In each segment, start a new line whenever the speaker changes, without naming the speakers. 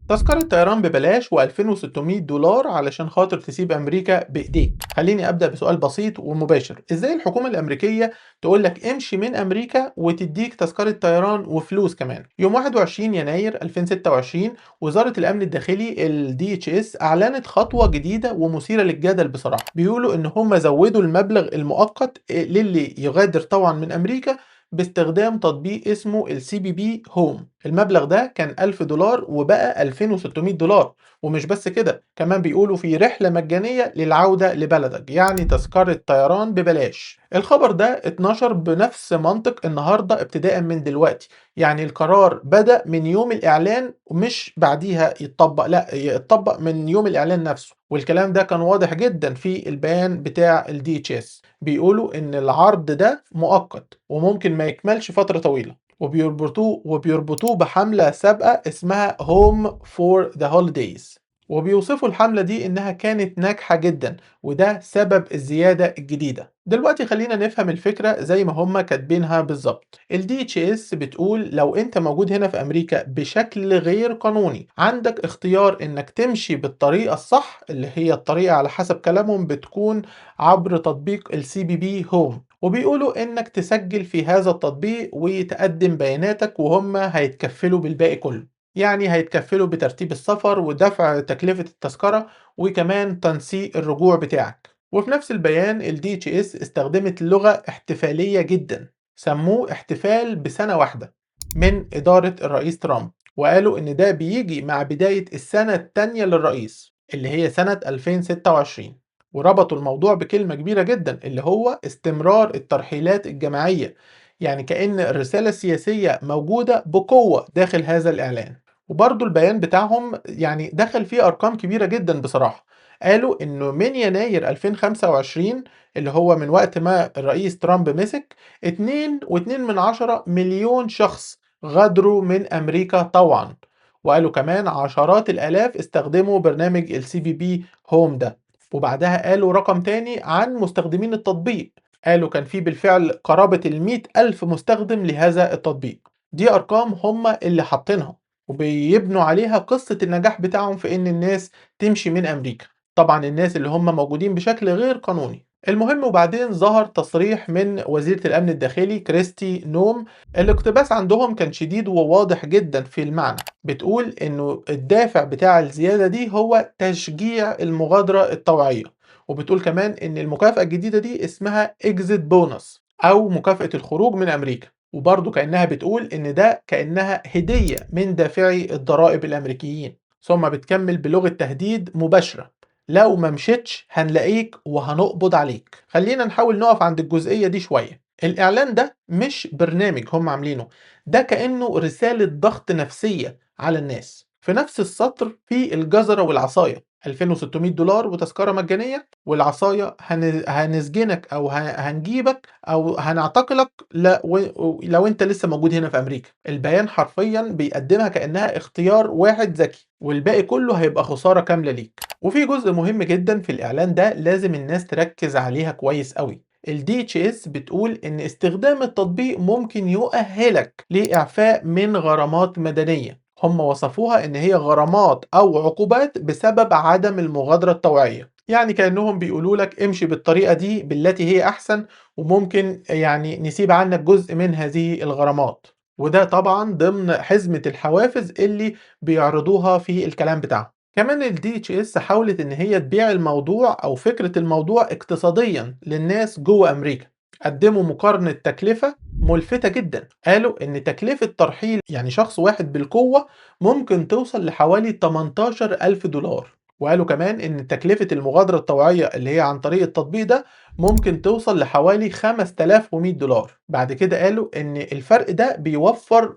تذكرة طيران ببلاش و2600 دولار علشان خاطر تسيب أمريكا بإيديك. خليني أبدأ بسؤال بسيط ومباشر، إزاي الحكومة الأمريكية تقولك امشي من أمريكا وتديك تذكرة طيران وفلوس كمان؟ يوم 21 يناير 2026 وزارة الأمن الداخلي ال DHS أعلنت خطوة جديدة ومثيرة للجدل بصراحة. بيقولوا إن هم زودوا المبلغ المؤقت للي يغادر طبعا من أمريكا باستخدام تطبيق اسمه ال CBP Home. المبلغ ده كان 1000 دولار وبقى 2600 دولار. ومش بس كده، كمان بيقولوا في رحلة مجانية للعودة لبلدك، يعني تذكرة طيران ببلاش. الخبر ده اتنشر بنفس منطق النهاردة ابتداء من دلوقتي، يعني القرار بدأ من يوم الإعلان ومش بعديها يتطبق، لا يتطبق من يوم الإعلان نفسه. والكلام ده كان واضح جدا في البيان بتاع ال DHS. بيقولوا إن العرض ده مؤقت وممكن ما يكملش فترة طويلة، وبيربطوه بحملة سابقة اسمها Home for the Holidays. وبيوصفوا الحملة دي إنها كانت ناجحة جدا، وده سبب الزيادة الجديدة. دلوقتي خلينا نفهم الفكرة زي ما هما كاتبينها بالظبط. ال DHS بتقول لو أنت موجود هنا في أمريكا بشكل غير قانوني، عندك اختيار إنك تمشي بالطريقة الصح، اللي هي الطريقة على حسب كلامهم بتكون عبر تطبيق ال CBP Home. وبيقولوا إنك تسجل في هذا التطبيق وتقدم بياناتك وهم هيتكفلوا بالباقي كله. يعني هيتكفلوا بترتيب السفر ودفع تكلفة التذكرة وكمان تنسيق الرجوع بتاعك. وفي نفس البيان ال DHS استخدمت لغة احتفالية جدا، سموه احتفال بسنة واحدة من إدارة الرئيس ترامب. وقالوا إن ده بيجي مع بداية السنة التانية للرئيس اللي هي سنة 2026. وربطوا الموضوع بكلمة كبيرة جدا اللي هو استمرار الترحيلات الجماعية، يعني كأن الرسالة السياسية موجودة بقوة داخل هذا الإعلان. وبرضو البيان بتاعهم يعني دخل فيه أرقام كبيرة جدا بصراحة. قالوا إنه من يناير 2025 اللي هو من وقت ما الرئيس ترامب مسك 2.2 مليون شخص غادروا من أمريكا طوعا. وقالوا كمان عشرات الآلاف استخدموا برنامج ال CBP Home ده. وبعدها قالوا رقم تاني عن مستخدمين التطبيق، قالوا كان في بالفعل قرابة ال100,000 مستخدم لهذا التطبيق. دي أرقام هم اللي حاطينها وبيبنوا عليها قصة النجاح بتاعهم في إن الناس تمشي من أمريكا، طبعا الناس اللي هم موجودين بشكل غير قانوني. المهم وبعدين ظهر تصريح من وزيرة الأمن الداخلي كريستي نوم. الاقتباس عندهم كان شديد وواضح جدا في المعنى. بتقول إنه الدافع بتاع الزيادة دي هو تشجيع المغادرة الطوعية. وبتقول كمان إن المكافأة الجديدة دي اسمها إكزيت بونص أو مكافأة الخروج من أمريكا. وبرضه كأنها بتقول إن ده كأنها هدية من دافعي الضرائب الأمريكيين. ثم بتكمل بلغة تهديد مباشرة: لو ما مشيتش هنلاقيك وهنقبض عليك. خلينا نحاول نقف عند الجزئية دي شوية. الإعلان ده مش برنامج هم عاملينه، ده كأنه رسالة ضغط نفسية على الناس. في نفس السطر في الجزرة والعصاية: 2600 دولار وتذكرة مجانية، والعصاية هنسجنك أو هنجيبك أو هنعتقلك لو أنت لسه موجود هنا في أمريكا. البيان حرفيا بيقدمها كأنها اختيار واحد ذكي والباقي كله هيبقى خسارة كاملة ليك. وفي جزء مهم جدا في الإعلان ده لازم الناس تركز عليها كويس قوي. ال DHS بتقول إن استخدام التطبيق ممكن يؤهلك لإعفاء من غرامات مدنية. هم وصفوها إن هي غرامات أو عقوبات بسبب عدم المغادرة الطوعية، يعني كأنهم بيقولوا لك امشي بالطريقة دي بالتي هي أحسن، وممكن يعني نسيب عنك جزء من هذه الغرامات. وده طبعا ضمن حزمة الحوافز اللي بيعرضوها في الكلام بتاعهم. كمان ال DHS حاولت إن هي تبيع الموضوع أو فكرة الموضوع اقتصاديا للناس جوه أمريكا. قدموا مقارنة تكلفة ملفتة جدا، قالوا إن تكلفة ترحيل يعني شخص واحد بالقوة ممكن توصل لحوالي 18,000 دولار. وقالوا كمان إن تكلفة المغادرة الطوعية اللي هي عن طريق التطبيق ده ممكن توصل لحوالي 5100 دولار. بعد كده قالوا إن الفرق ده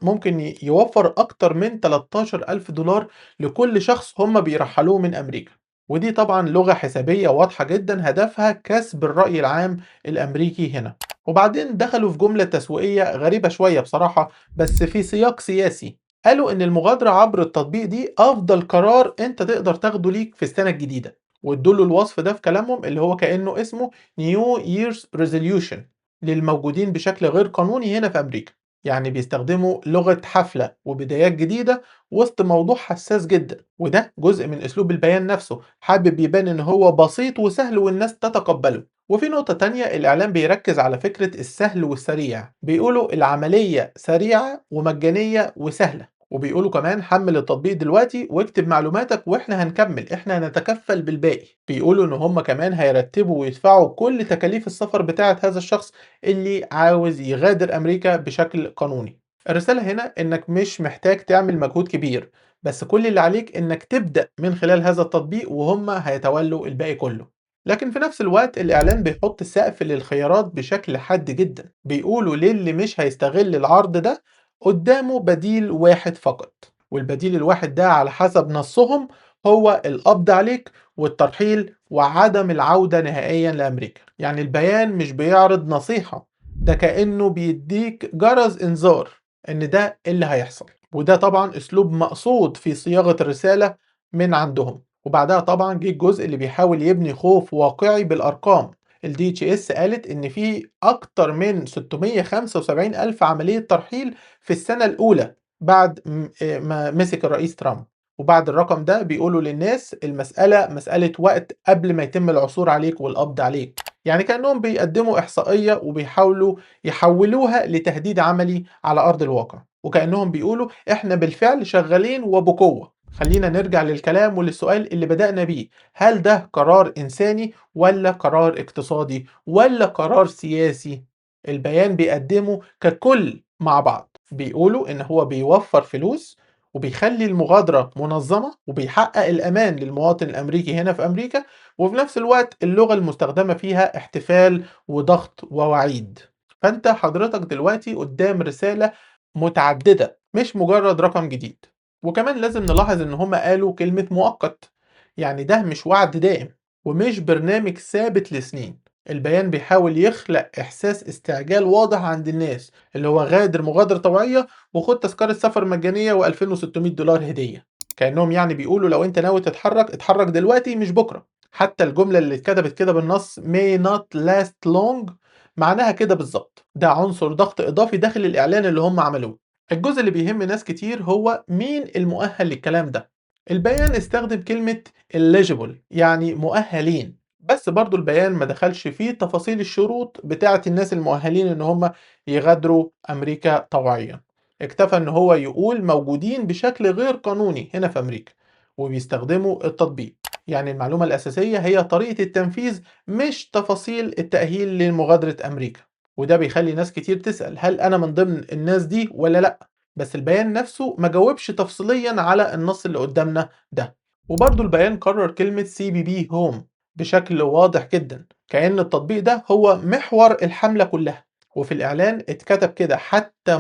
ممكن يوفر أكتر من 13,000 دولار لكل شخص هم بيرحلوه من أمريكا. ودي طبعا لغة حسابية واضحة جدا هدفها كسب الرأي العام الأمريكي هنا. وبعدين دخلوا في جملة تسويقية غريبة شوية بصراحة بس في سياق سياسي. قالوا إن المغادرة عبر التطبيق دي أفضل قرار أنت تقدر تاخده ليك في السنة الجديدة. وادوله الوصف ده في كلامهم اللي هو كأنه اسمه New Year's Resolution للموجودين بشكل غير قانوني هنا في أمريكا. يعني بيستخدموا لغة حفلة وبدايات جديدة وسط موضوع حساس جدا، وده جزء من أسلوب البيان نفسه، حابب يبان إن هو بسيط وسهل والناس تتقبله. وفي نقطة تانية، الإعلام بيركز على فكرة السهل والسريع، بيقولوا العملية سريعة ومجانية وسهلة، وبيقولوا كمان حمل التطبيق دلوقتي واكتب معلوماتك واحنا هنكمل، احنا هنتكفل بالباقي. بيقولوا ان هم كمان هيرتبوا ويدفعوا كل تكاليف السفر بتاعة هذا الشخص اللي عاوز يغادر امريكا بشكل قانوني. الرسالة هنا انك مش محتاج تعمل مجهود كبير، بس كل اللي عليك انك تبدأ من خلال هذا التطبيق وهم هيتولوا الباقي كله. لكن في نفس الوقت الإعلان بيحط سقف للخيارات بشكل حاد جدا، بيقولوا للي مش هيستغل العرض ده قدامه بديل واحد فقط، والبديل الواحد ده على حسب نصهم هو القبض عليك والترحيل وعدم العودة نهائيا لأمريكا. يعني البيان مش بيعرض نصيحة، ده كأنه بيديك جرس إنذار إن ده اللي هيحصل، وده طبعا أسلوب مقصود في صياغة الرسالة من عندهم. وبعدها طبعا جه الجزء اللي بيحاول يبني خوف واقعي بالأرقام. ال DHS قالت إن في أكتر من 675 ألف عملية ترحيل في السنة الأولى بعد ما مسك الرئيس ترامب. وبعد الرقم ده بيقولوا للناس المسألة مسألة وقت قبل ما يتم العثور عليك والقبض عليك. يعني كأنهم بيقدموا إحصائية وبيحاولوا يحولوها لتهديد عملي على أرض الواقع، وكأنهم بيقولوا إحنا بالفعل شغالين وبقوة. خلينا نرجع للكلام وللسؤال اللي بدأنا بيه، هل ده قرار إنساني ولا قرار اقتصادي ولا قرار سياسي؟ البيان بيقدمه ككل مع بعض، بيقولوا إن هو بيوفر فلوس وبيخلي المغادرة منظمة وبيحقق الأمان للمواطن الأمريكي هنا في أمريكا، وفي نفس الوقت اللغة المستخدمة فيها احتفال وضغط ووعيد. فأنت حضرتك دلوقتي قدام رسالة متعددة مش مجرد رقم جديد. وكمان لازم نلاحظ إن هما قالوا كلمة مؤقت، يعني ده مش وعد دائم ومش برنامج ثابت لسنين. البيان بيحاول يخلق إحساس استعجال واضح عند الناس، اللي هو غادر مغادرة طوعية وخد تذكرة سفر مجانية و2600 دولار هدية. كأنهم يعني بيقولوا لو أنت ناوي تتحرك اتحرك دلوقتي مش بكرة. حتى الجملة اللي اتكتبت كده بالنص may not last long معناها كده بالظبط، ده عنصر ضغط إضافي داخل الإعلان اللي هم عملوه. الجزء اللي بيهم ناس كتير هو مين المؤهل للكلام ده. البيان استخدم كلمة eligible يعني مؤهلين، بس برضو البيان ما دخلش فيه تفاصيل الشروط بتاعة الناس المؤهلين ان هم يغادروا امريكا طوعيا. اكتفى ان هو يقول موجودين بشكل غير قانوني هنا في امريكا وبيستخدموا التطبيق. يعني المعلومة الاساسية هي طريقة التنفيذ مش تفاصيل التأهيل لمغادرة امريكا. وده بيخلي ناس كتير تسأل هل انا من ضمن الناس دي ولا لا، بس البيان نفسه ما جاوبش تفصيليا على النص اللي قدامنا ده. وبرضه البيان كرر كلمة CBP Home بشكل واضح جدا، كأن التطبيق ده هو محور الحملة كلها. وفي الإعلان اتكتب كده حتى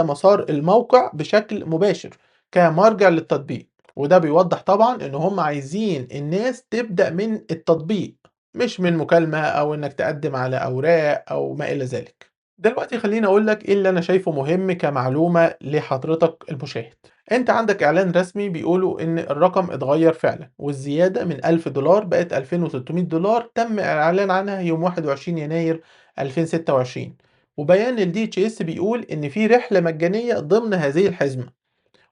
مسار الموقع بشكل مباشر كمرجع للتطبيق. وده بيوضح طبعا إن هم عايزين الناس تبدأ من التطبيق مش من مكالمة أو إنك تقدم على أوراق أو ما إلى ذلك. دلوقتي خليني أقول لك إيه اللي أنا شايفه مهم كمعلومة لحضرتك المشاهد. أنت عندك إعلان رسمي بيقولوا إن الرقم اتغير فعلا، والزيادة من 1000 دولار بقت 2600 دولار، تم الإعلان عنها يوم 21 يناير 2026. وبيان ال DHS بيقول إن في رحلة مجانية ضمن هذه الحزمة،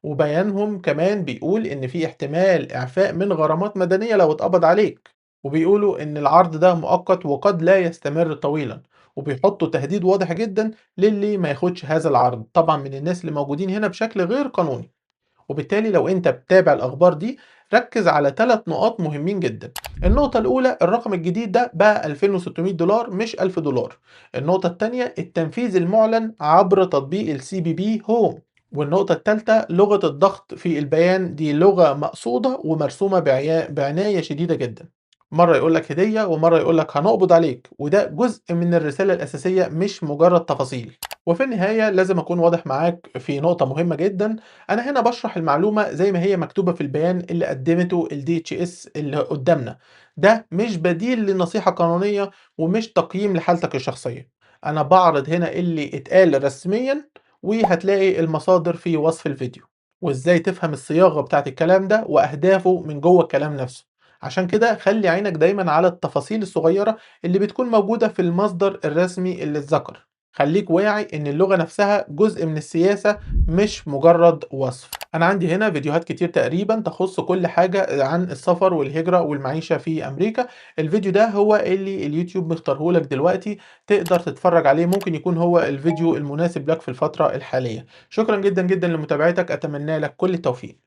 وبيانهم كمان بيقول إن في احتمال إعفاء من غرامات مدنية لو اتقبض عليك. وبيقولوا إن العرض ده مؤقت وقد لا يستمر طويلا، وبيحطوا تهديد واضح جدا للي ما ياخدش هذا العرض طبعا من الناس اللي موجودين هنا بشكل غير قانوني. وبالتالي لو انت بتتابع الاخبار دي ركز على 3 نقاط مهمين جدا. النقطة الأولى، الرقم الجديد ده بقى 2600 دولار مش 1000 دولار. النقطة التانية، التنفيذ المعلن عبر تطبيق ال CBP Home. والنقطة التالتة، لغة الضغط في البيان دي لغة مقصودة ومرسومة بعناية شديدة جدا. مرة يقولك هدية ومرة يقولك هنقبض عليك، وده جزء من الرسالة الأساسية مش مجرد تفاصيل. وفي النهاية لازم أكون واضح معاك في نقطة مهمة جدا، أنا هنا بشرح المعلومة زي ما هي مكتوبة في البيان اللي قدمته ال DHS اللي قدامنا. ده مش بديل لنصيحة قانونية ومش تقييم لحالتك الشخصية. أنا بعرض هنا اللي اتقال رسميا، وهتلاقي المصادر في وصف الفيديو وإزاي تفهم الصياغة بتاعت الكلام ده وأهدافه من جوه الكلام نفسه. عشان كده خلي عينك دايما على التفاصيل الصغيرة اللي بتكون موجودة في المصدر الرسمي اللي اتذكر. خليك واعي إن اللغة نفسها جزء من السياسة مش مجرد وصف. أنا عندي هنا فيديوهات كتير تقريبا تخص كل حاجة عن السفر والهجرة والمعيشة في أمريكا. الفيديو ده هو اللي اليوتيوب مختاره لك دلوقتي، تقدر تتفرج عليه، ممكن يكون هو الفيديو المناسب لك في الفترة الحالية. شكرا جدا جدا لمتابعتك، أتمنى لك كل التوفيق.